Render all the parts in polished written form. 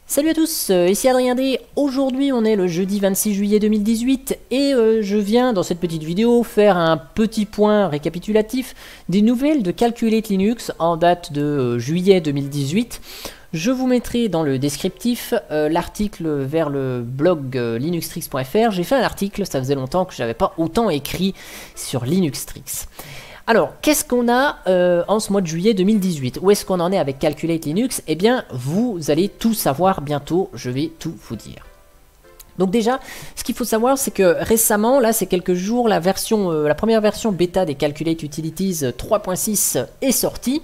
Salut à tous, ici Adrien D. Aujourd'hui on est le jeudi 26 juillet 2018 et je viens dans cette petite vidéo faire un petit point récapitulatif des nouvelles de Calculate Linux en date de juillet 2018. Je vous mettrai dans le descriptif l'article vers le blog linuxtricks.fr. J'ai fait un article, ça faisait longtemps que je n'avais pas autant écrit sur Linuxtricks. Alors, qu'est-ce qu'on a en ce mois de juillet 2018? Où est-ce qu'on en est avec Calculate Linux? Eh bien, vous allez tout savoir bientôt, je vais tout vous dire. Donc déjà, ce qu'il faut savoir, c'est que récemment, là, c'est quelques jours, la première version bêta des Calculate Utilities 3.6 est sortie.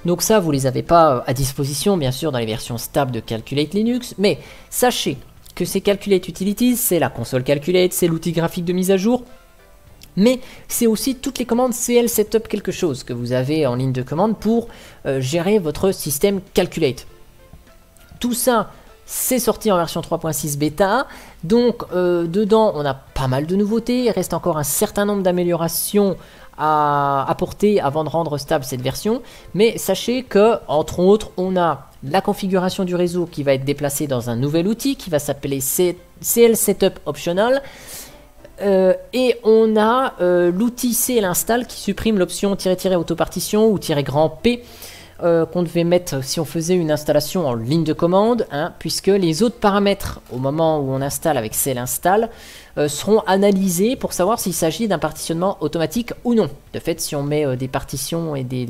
Donc ça, vous les avez pas à disposition, bien sûr, dans les versions stables de Calculate Linux. Mais sachez que ces Calculate Utilities, c'est la console Calculate, c'est l'outil graphique de mise à jour. Mais c'est aussi toutes les commandes CL Setup quelque chose que vous avez en ligne de commande pour gérer votre système Calculate. Tout ça, c'est sorti en version 3.6 bêta. Donc dedans, on a pas mal de nouveautés. Il reste encore un certain nombre d'améliorations à apporter avant de rendre stable cette version. Mais sachez que, entre autres, on a la configuration du réseau qui va être déplacée dans un nouvel outil qui va s'appeler CL Setup Optional. Et on a l'outil CL Install qui supprime l'option -- autopartition ou -P qu'on devait mettre si on faisait une installation en ligne de commande, hein, puisque les autres paramètres au moment où on installe avec CL Install seront analysés pour savoir s'il s'agit d'un partitionnement automatique ou non. De fait, si on met des partitions et des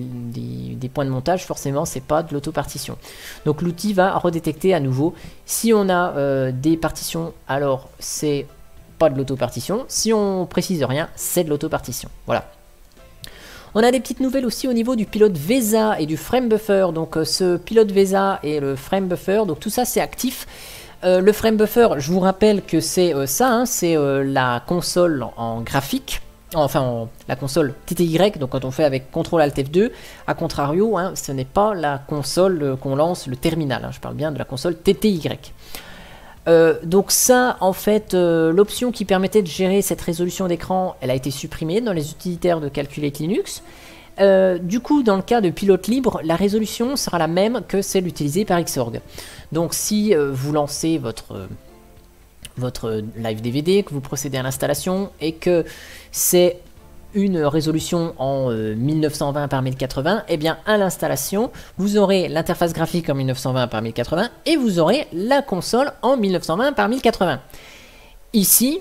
points de montage, forcément c'est pas de l'autopartition. Donc l'outil va redétecter à nouveau si on a des partitions, alors c'est pas de l'autopartition. Si on précise rien, c'est de l'autopartition. Voilà. On a des petites nouvelles aussi au niveau du pilote VESA et du frame buffer. Donc ce pilote VESA et le frame buffer, donc tout ça c'est actif. Le frame buffer, je vous rappelle que c'est ça, hein, c'est la console en graphique. Enfin, la console TTY, donc quand on fait avec CTRL ALT F2, à contrario, hein, ce n'est pas la console qu'on lance, le terminal. Hein, je parle bien de la console TTY. Donc ça, en fait, l'option qui permettait de gérer cette résolution d'écran, elle a été supprimée dans les utilitaires de Calculate Linux. Du coup, dans le cas de pilote libre, la résolution sera la même que celle utilisée par Xorg. Donc si vous lancez votre live DVD, que vous procédez à l'installation et que c'est une résolution en 1920 par 1080, et bien à l'installation, vous aurez l'interface graphique en 1920 par 1080 et vous aurez la console en 1920 par 1080. Ici,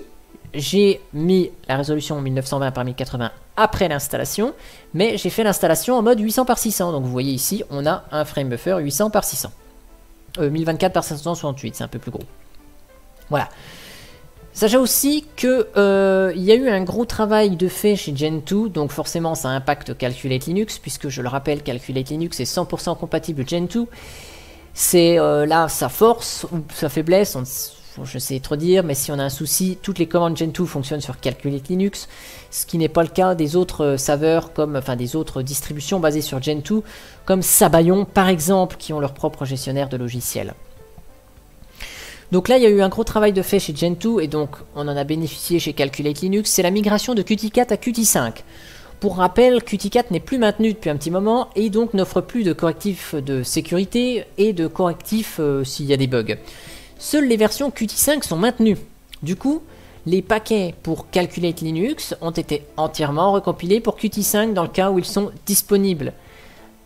j'ai mis la résolution 1920 par 1080 après l'installation, mais j'ai fait l'installation en mode 800 par 600. Donc vous voyez ici, on a un frame buffer 800 par 600. 1024 par 568, c'est un peu plus gros. Voilà. Sachez aussi qu'il y a eu un gros travail de fait chez Gentoo, donc forcément ça impacte Calculate Linux, puisque je le rappelle, Calculate Linux est 100% compatible Gentoo. C'est là sa force ou sa faiblesse, je sais trop dire, mais si on a un souci, toutes les commandes Gentoo fonctionnent sur Calculate Linux, ce qui n'est pas le cas des autres serveurs, enfin des autres distributions basées sur Gentoo, comme Sabayon par exemple, qui ont leur propre gestionnaire de logiciels. Donc là, il y a eu un gros travail de fait chez Gentoo et donc on en a bénéficié chez Calculate Linux. C'est la migration de Qt4 à Qt5. Pour rappel, Qt4 n'est plus maintenu depuis un petit moment et donc n'offre plus de correctifs de sécurité et de correctifs s'il y a des bugs. Seules les versions Qt5 sont maintenues. Du coup, les paquets pour Calculate Linux ont été entièrement recompilés pour Qt5 dans le cas où ils sont disponibles.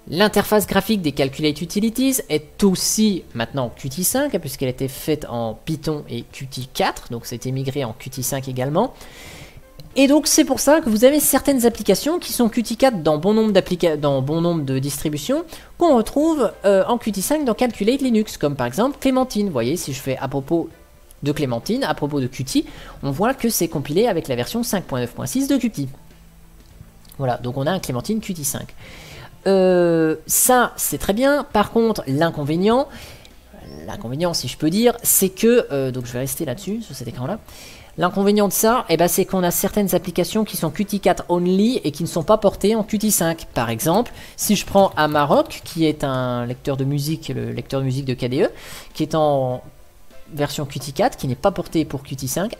L'interface graphique des Calculate Utilities est aussi maintenant Qt5 puisqu'elle a été faite en Python et Qt4, donc c'était migré en Qt5 également. Et donc c'est pour ça que vous avez certaines applications qui sont Qt4 dans bon nombre de distributions qu'on retrouve en Qt5 dans Calculate Linux, comme par exemple Clémentine. Vous voyez, si je fais à propos de Clémentine, à propos de Qt, on voit que c'est compilé avec la version 5.9.6 de Qt. Voilà, donc on a un Clémentine Qt5. Ça c'est très bien. Par contre, l'inconvénient si je peux dire, c'est que donc je vais rester là-dessus sur cet écran là. L'inconvénient de ça, c'est qu'on a certaines applications qui sont Qt4 only et qui ne sont pas portées en Qt5. Par exemple, si je prends Amarok, qui est un lecteur de musique, le lecteur de musique de KDE, qui est en version Qt4, qui n'est pas porté pour Qt5,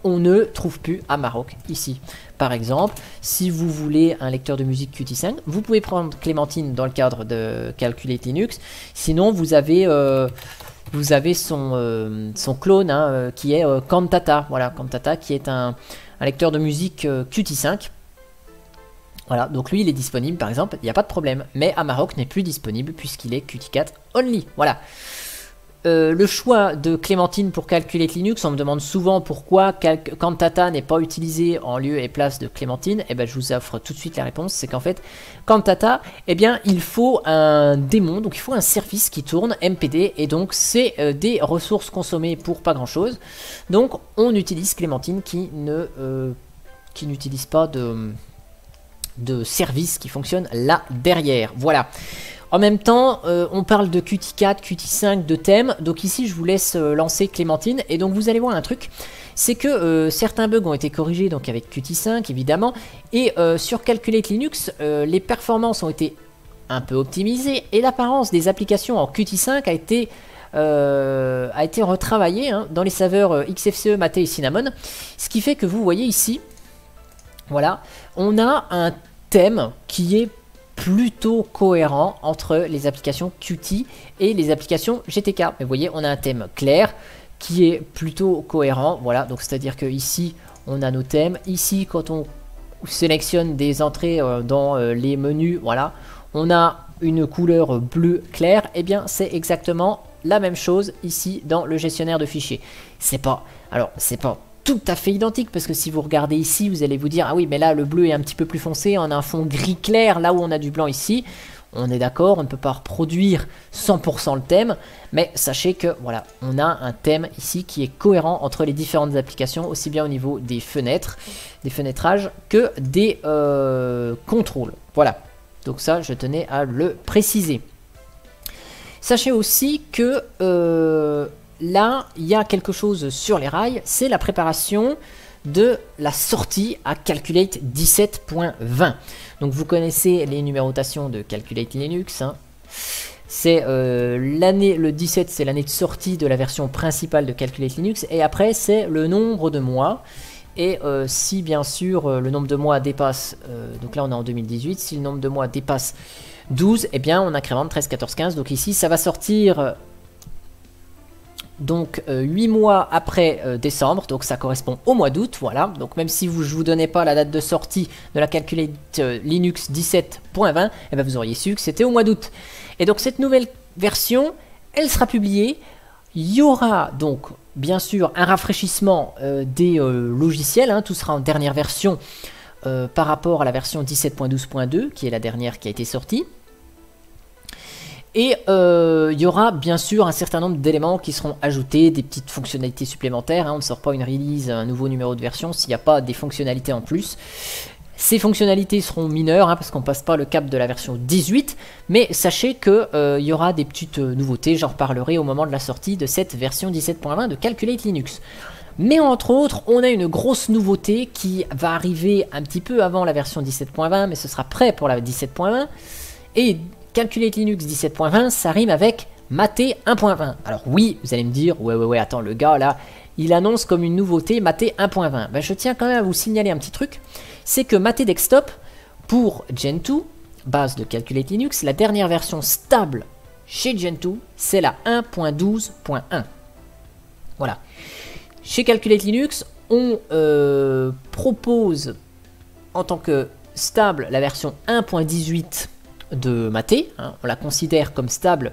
on ne trouve plus Amarok ici. Par exemple, si vous voulez un lecteur de musique Qt5, vous pouvez prendre Clémentine dans le cadre de Calculate Linux. Sinon, vous avez vous avez son clone hein, qui est Cantata. Voilà, Cantata qui est un lecteur de musique Qt5. Voilà, donc lui il est disponible par exemple, il n'y a pas de problème. Mais Amarok n'est plus disponible puisqu'il est Qt4 only. Voilà. Le choix de Clémentine pour Calculate Linux, on me demande souvent pourquoi Cantata n'est pas utilisé en lieu et place de Clémentine. Et ben je vous offre tout de suite la réponse, c'est qu'en fait Cantata, eh bien il faut un démon, donc il faut un service qui tourne MPD, et donc c'est des ressources consommées pour pas grand chose. Donc on utilise Clémentine qui n'utilise pas de service qui fonctionne là derrière. Voilà. En même temps, on parle de Qt4, Qt5, de thèmes. Donc ici, je vous laisse lancer Clémentine. Et donc, vous allez voir un truc. C'est que certains bugs ont été corrigés donc avec Qt5, évidemment. Et sur Calculate Linux, les performances ont été un peu optimisées. Et l'apparence des applications en Qt5 a été retravaillée hein, dans les serveurs XFCE, Mate et Cinnamon. Ce qui fait que vous voyez ici, voilà, on a un thème qui est plutôt cohérent entre les applications Qt et les applications GTK. Mais vous voyez, on a un thème clair qui est plutôt cohérent. Voilà, donc c'est-à-dire que ici, on a nos thèmes. Ici, quand on sélectionne des entrées dans les menus, voilà, on a une couleur bleu clair. Et bien, c'est exactement la même chose ici dans le gestionnaire de fichiers. C'est pas tout à fait identique, parce que si vous regardez ici, vous allez vous dire, ah oui, mais là, le bleu est un petit peu plus foncé, on a un fond gris clair, là où on a du blanc ici. On est d'accord, on ne peut pas reproduire 100% le thème, mais sachez que, voilà, on a un thème ici qui est cohérent entre les différentes applications, aussi bien au niveau des fenêtres, des fenêtrages, que des contrôles. Voilà, donc ça, je tenais à le préciser. Sachez aussi que là, il y a quelque chose sur les rails, c'est la préparation de la sortie à Calculate 17.20. Donc vous connaissez les numérotations de Calculate Linux. Hein. C'est le 17, c'est l'année de sortie de la version principale de Calculate Linux. Et après, c'est le nombre de mois. Et si bien sûr le nombre de mois dépasse, donc là on est en 2018, si le nombre de mois dépasse 12, eh bien on incrémente 13, 14, 15. Donc ici, ça va sortir... Donc 8 mois après décembre, donc ça correspond au mois d'août, voilà. Donc même si je ne vous donnais pas la date de sortie de la Calculate Linux 17.20, eh ben vous auriez su que c'était au mois d'août. Et donc cette nouvelle version, elle sera publiée. Il y aura donc bien sûr un rafraîchissement des logiciels, hein. Tout sera en dernière version par rapport à la version 17.12.2, qui est la dernière qui a été sortie. Et il y aura bien sûr un certain nombre d'éléments qui seront ajoutés, des petites fonctionnalités supplémentaires. Hein. On ne sort pas une release, un nouveau numéro de version s'il n'y a pas des fonctionnalités en plus. Ces fonctionnalités seront mineures hein, parce qu'on ne passe pas le cap de la version 18. Mais sachez qu'il y aura des petites nouveautés. J'en reparlerai au moment de la sortie de cette version 17.20 de Calculate Linux. Mais entre autres, on a une grosse nouveauté qui va arriver un petit peu avant la version 17.20, mais ce sera prêt pour la 17.20. Et Calculate Linux 17.20, ça rime avec Mate 1.20. Alors oui, vous allez me dire, ouais, attends, le gars là, il annonce comme une nouveauté Mate 1.20. Ben, je tiens quand même à vous signaler un petit truc, c'est que Mate Desktop, pour Gentoo, base de Calculate Linux, la dernière version stable chez Gentoo, c'est la 1.12.1. Voilà. Chez Calculate Linux, on propose en tant que stable la version 1.18 de Mate, hein, on la considère comme stable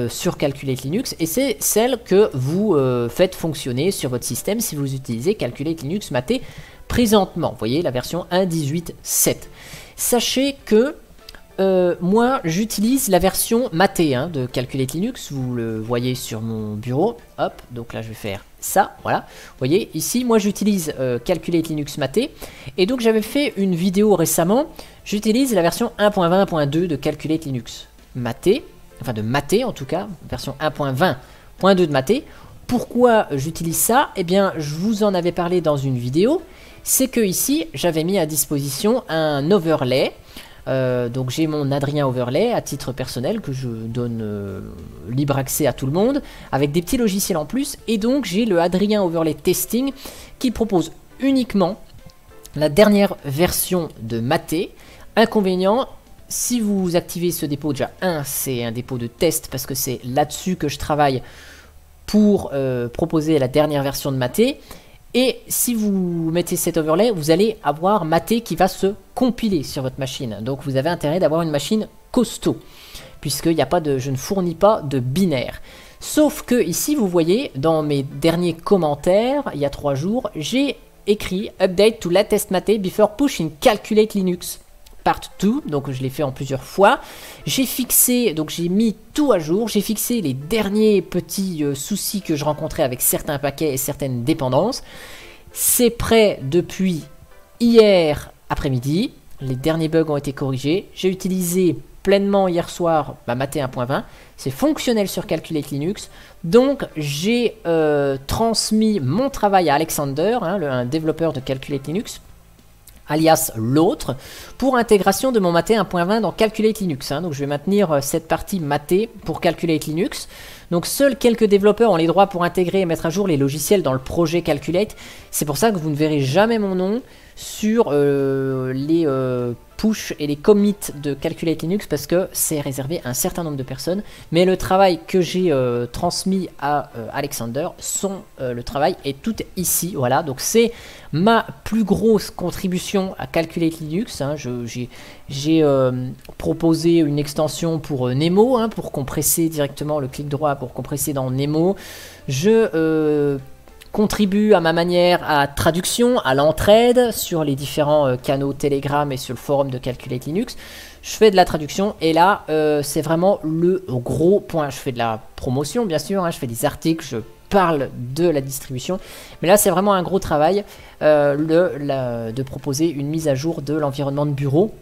sur Calculate Linux, et c'est celle que vous faites fonctionner sur votre système si vous utilisez Calculate Linux Mate présentement. Vous voyez la version 1.18.7. Sachez que moi j'utilise la version Mate hein, de Calculate Linux, vous le voyez sur mon bureau. Hop, donc là je vais faire ça, voilà. Vous voyez ici, moi j'utilise Calculate Linux Mate, et donc j'avais fait une vidéo récemment. J'utilise la version 1.20.2 de Calculate Linux Mate, enfin de Mate en tout cas, version 1.20.2 de Mate. Pourquoi j'utilise ça? Eh bien, je vous en avais parlé dans une vidéo. C'est que ici, j'avais mis à disposition un overlay. Donc j'ai mon Adrien Overlay à titre personnel que je donne libre accès à tout le monde, avec des petits logiciels en plus. Et donc j'ai le Adrien Overlay Testing qui propose uniquement la dernière version de Mate. Inconvénient, si vous activez ce dépôt, déjà c'est un dépôt de test parce que c'est là-dessus que je travaille pour proposer la dernière version de Mate. Et si vous mettez cet overlay, vous allez avoir Mate qui va se compiler sur votre machine. Donc vous avez intérêt d'avoir une machine costaud, puisqu'il n'y a pas de, je ne fournis pas de binaire. Sauf que ici, vous voyez, dans mes derniers commentaires, il y a 3 jours, j'ai écrit Update to latest Mate before push in Calculate Linux Part 2, donc je l'ai fait en plusieurs fois. J'ai fixé, donc j'ai mis tout à jour, j'ai fixé les derniers petits soucis que je rencontrais avec certains paquets et certaines dépendances. C'est prêt depuis hier après-midi, les derniers bugs ont été corrigés. J'ai utilisé pleinement hier soir Mate 1.20, c'est fonctionnel sur Calculate Linux. Donc j'ai transmis mon travail à Alexander, un développeur de Calculate Linux, alias l'autre, pour intégration de mon Mate 1.20 dans Calculate Linux. Donc je vais maintenir cette partie Mate pour Calculate Linux. Donc seuls quelques développeurs ont les droits pour intégrer et mettre à jour les logiciels dans le projet Calculate. C'est pour ça que vous ne verrez jamais mon nom sur les push et les commits de Calculate Linux, parce que c'est réservé à un certain nombre de personnes. Mais le travail que j'ai transmis à Alexander, le travail est tout ici. Voilà, donc c'est ma plus grosse contribution à Calculate Linux. J'ai proposé une extension pour Nemo, pour compresser directement le clic droit, pour compresser dans Nemo. Je contribue à ma manière à traduction, à l'entraide sur les différents canaux Telegram et sur le forum de Calculate Linux. Je fais de la traduction et là c'est vraiment le gros point. Je fais de la promotion bien sûr, je fais des articles, je parle de la distribution, mais là c'est vraiment un gros travail de proposer une mise à jour de l'environnement de bureau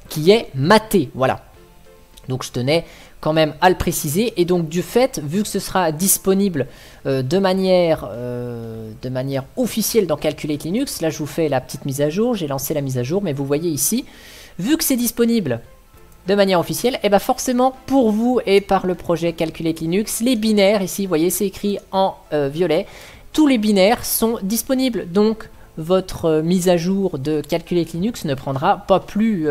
qui est Mate, voilà. Donc je tenais quand même à le préciser, et donc du fait, vu que ce sera disponible de manière officielle dans Calculate Linux, là je vous fais la petite mise à jour, j'ai lancé la mise à jour, mais vous voyez ici, vu que c'est disponible de manière officielle, et bien forcément pour vous et par le projet Calculate Linux, les binaires, ici vous voyez c'est écrit en violet, tous les binaires sont disponibles, donc votre mise à jour de Calculate Linux ne prendra pas plus...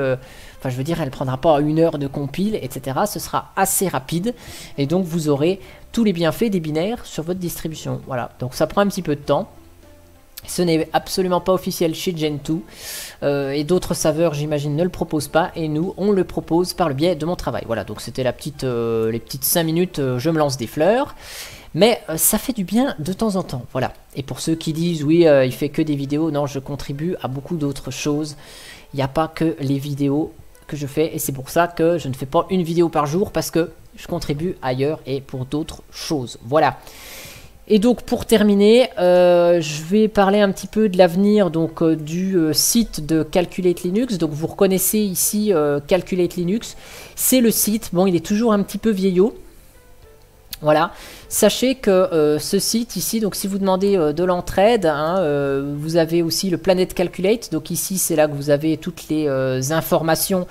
Enfin, je veux dire, elle ne prendra pas 1 heure de compile, etc. Ce sera assez rapide. Et donc, vous aurez tous les bienfaits des binaires sur votre distribution. Voilà. Donc, ça prend un petit peu de temps. Ce n'est absolument pas officiel chez Gentoo. Et d'autres serveurs, j'imagine, ne le proposent pas. Et nous, on le propose par le biais de mon travail. Voilà. Donc, c'était les petites 5 minutes, je me lance des fleurs. Mais ça fait du bien de temps en temps. Voilà. Et pour ceux qui disent, oui, il fait que des vidéos. Non, je contribue à beaucoup d'autres choses. Il n'y a pas que les vidéos que je fais, et c'est pour ça que je ne fais pas une vidéo par jour, parce que je contribue ailleurs et pour d'autres choses. Voilà. Et donc pour terminer, je vais parler un petit peu de l'avenir donc du site de Calculate Linux. Donc vous reconnaissez ici Calculate Linux, c'est le site. Bon, il est toujours un petit peu vieillot. Voilà, sachez que ce site ici, donc si vous demandez de l'entraide, vous avez aussi le Planet Calculate. Donc ici c'est là que vous avez toutes les informations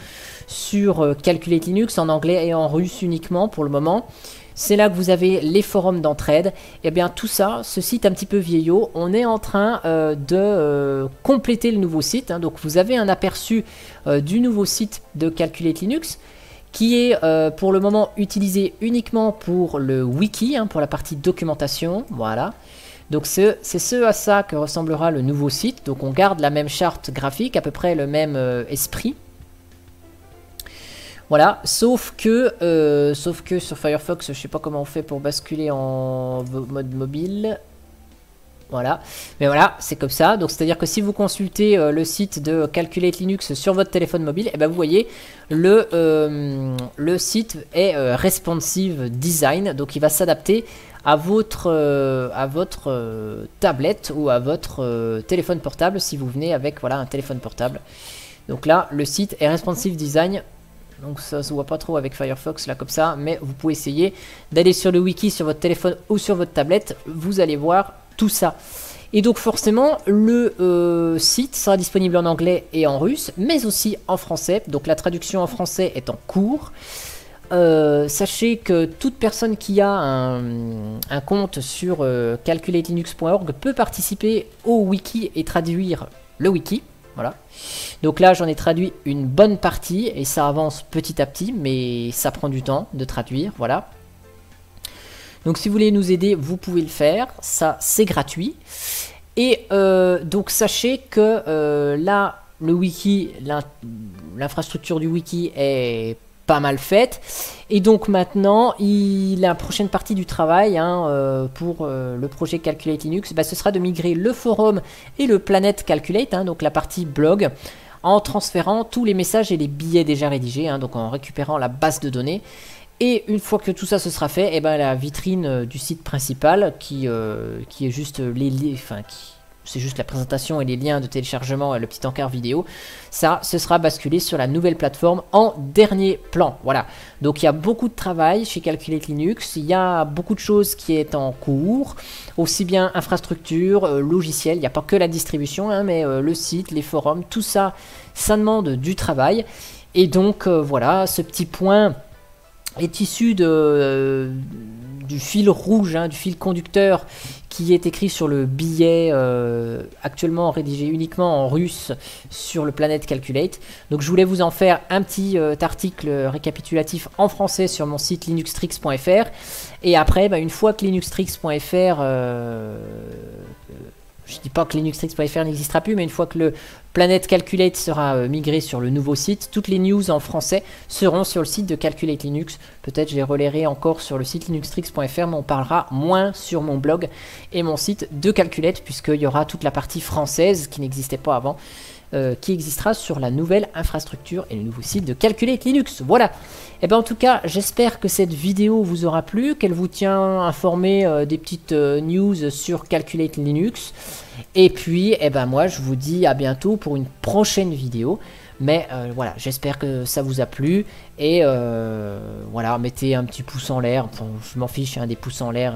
sur Calculate Linux en anglais et en russe uniquement pour le moment. C'est là que vous avez les forums d'entraide. Et bien tout ça, ce site un petit peu vieillot, on est en train de compléter le nouveau site. Donc vous avez un aperçu du nouveau site de Calculate Linux, qui est pour le moment utilisé uniquement pour le wiki, pour la partie documentation, voilà. Donc c'est ce à ça que ressemblera le nouveau site. Donc on garde la même charte graphique, à peu près le même esprit. Voilà, sauf que sur Firefox, je sais pas comment on fait pour basculer en mode mobile. Voilà, mais voilà, c'est comme ça. Donc c'est à dire que si vous consultez le site de Calculate Linux sur votre téléphone mobile, et ben vous voyez le site est responsive design, donc il va s'adapter à votre tablette ou à votre téléphone portable si vous venez avec voilà un téléphone portable. Donc là le site est responsive design. Donc ça se voit pas trop avec Firefox là comme ça, mais vous pouvez essayer d'aller sur le wiki sur votre téléphone ou sur votre tablette, vous allez voir tout ça. Et donc forcément le site sera disponible en anglais et en russe, mais aussi en français. Donc la traduction en français est en cours. Sachez que toute personne qui a un compte sur calculatelinux.org peut participer au wiki et traduire le wiki. Voilà. Donc là j'en ai traduit une bonne partie et ça avance petit à petit, mais ça prend du temps de traduire. Voilà. Donc si vous voulez nous aider, vous pouvez le faire, ça c'est gratuit. Et donc sachez que là, le wiki, l'infrastructure du wiki est pas mal faite. Et donc maintenant, la prochaine partie du travail pour le projet Calculate Linux, ce sera de migrer le forum et le Planet Calculate, donc la partie blog, en transférant tous les messages et les billets déjà rédigés, donc en récupérant la base de données. Et une fois que tout ça se sera fait, la vitrine du site principal, qui est juste c'est juste la présentation et les liens de téléchargement et le petit encart vidéo, ça ce sera basculé sur la nouvelle plateforme en dernier plan. Voilà, donc il y a beaucoup de travail chez Calculate Linux, il y a beaucoup de choses qui est en cours, aussi bien infrastructure, logiciel, il n'y a pas que la distribution, mais le site, les forums, tout ça, ça demande du travail. Et donc voilà, ce petit point est issu du fil rouge, du fil conducteur qui est écrit sur le billet actuellement rédigé uniquement en russe sur le Planet Calculate. Donc je voulais vous en faire un petit article récapitulatif en français sur mon site linuxtricks.fr. Et après, une fois que linuxtricks.fr je dis pas que linuxtricks.fr n'existera plus, mais une fois que le Planet Calculate sera migré sur le nouveau site, toutes les news en français seront sur le site de Calculate Linux. Peut-être je les relayerai encore sur le site linuxtricks.fr, mais on parlera moins sur mon blog et mon site de Calculate, puisqu'il y aura toute la partie française qui n'existait pas avant, qui existera sur la nouvelle infrastructure et le nouveau site de Calculate Linux. Voilà. Et en tout cas, j'espère que cette vidéo vous aura plu, qu'elle vous tient informé des petites news sur Calculate Linux. Et puis, moi, je vous dis à bientôt pour une prochaine vidéo. Mais voilà, j'espère que ça vous a plu. Et voilà, mettez un petit pouce en l'air. Enfin, je m'en fiche, des pouces en l'air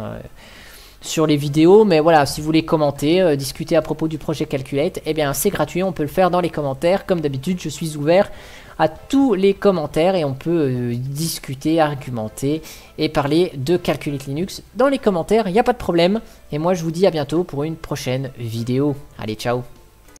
sur les vidéos, mais voilà, si vous voulez commenter, discuter à propos du projet Calculate, c'est gratuit, on peut le faire dans les commentaires. Comme d'habitude, je suis ouvert à tous les commentaires et on peut discuter, argumenter et parler de Calculate Linux dans les commentaires, il n'y a pas de problème. Et moi, je vous dis à bientôt pour une prochaine vidéo. Allez, ciao!